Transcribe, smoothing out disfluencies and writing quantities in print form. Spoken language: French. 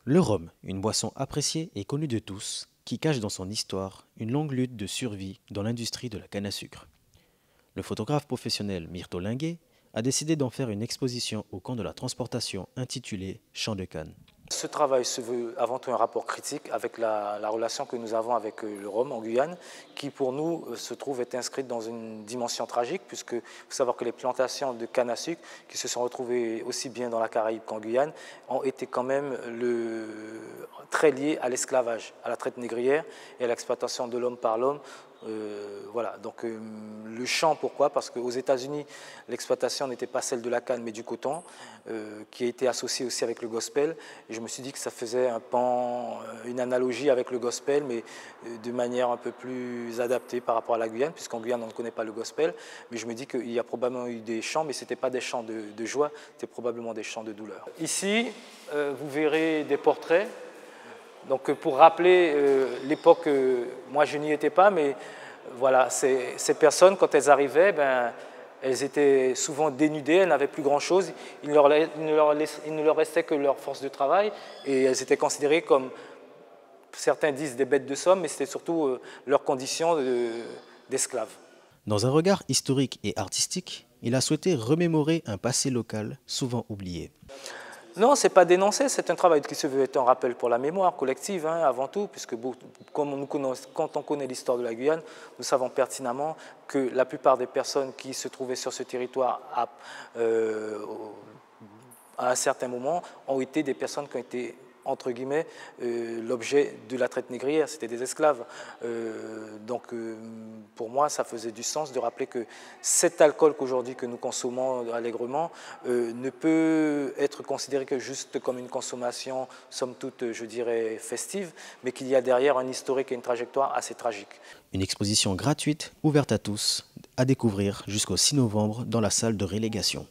Le rhum, une boisson appréciée et connue de tous, qui cache dans son histoire une longue lutte de survie dans l'industrie de la canne à sucre. Le photographe professionnel Myrto Linguet a décidé d'en faire une exposition au camp de la transportation intitulée Champ de Cannes. Ce travail se veut avant tout un rapport critique avec la relation que nous avons avec le rhum en Guyane, qui pour nous se trouve être inscrite dans une dimension tragique, puisque il faut savoir que les plantations de canne à sucre, qui se sont retrouvées aussi bien dans la Caraïbe qu'en Guyane, ont été quand même très liées à l'esclavage, à la traite négrière et à l'exploitation de l'homme par l'homme. Voilà, donc le champ, pourquoi? Parce qu'aux États-Unis, l'exploitation n'était pas celle de la canne, mais du coton, qui a été associé aussi avec le gospel. Et je me suis dit que ça faisait une analogie avec le gospel, mais de manière un peu plus adaptée par rapport à la Guyane, puisqu'en Guyane, on ne connaît pas le gospel. Mais je me dis qu'il y a probablement eu des chants, mais ce n'étaient pas des chants de joie, c'était probablement des chants de douleur. Ici, vous verrez des portraits. Donc pour rappeler l'époque, moi je n'y étais pas, mais voilà, ces personnes, quand elles arrivaient, elles étaient souvent dénudées, elles n'avaient plus grand-chose, il ne leur restait que leur force de travail, et elles étaient considérées comme, certains disent des bêtes de somme, mais c'était surtout leur condition d'esclaves. Dans un regard historique et artistique, il a souhaité remémorer un passé local souvent oublié. Non, ce n'est pas dénoncer, c'est un travail qui se veut être un rappel pour la mémoire collective, avant tout, puisque quand on connaît l'histoire de la Guyane, nous savons pertinemment que la plupart des personnes qui se trouvaient sur ce territoire à un certain moment ont été des personnes qui ont été entre guillemets, l'objet de la traite négrière, c'était des esclaves. Donc pour moi, ça faisait du sens de rappeler que cet alcool qu'aujourd'hui que nous consommons allègrement ne peut être considéré que juste comme une consommation, somme toute, je dirais, festive, mais qu'il y a derrière un historique et une trajectoire assez tragique. Une exposition gratuite, ouverte à tous, à découvrir jusqu'au 6 novembre dans la salle de relégation.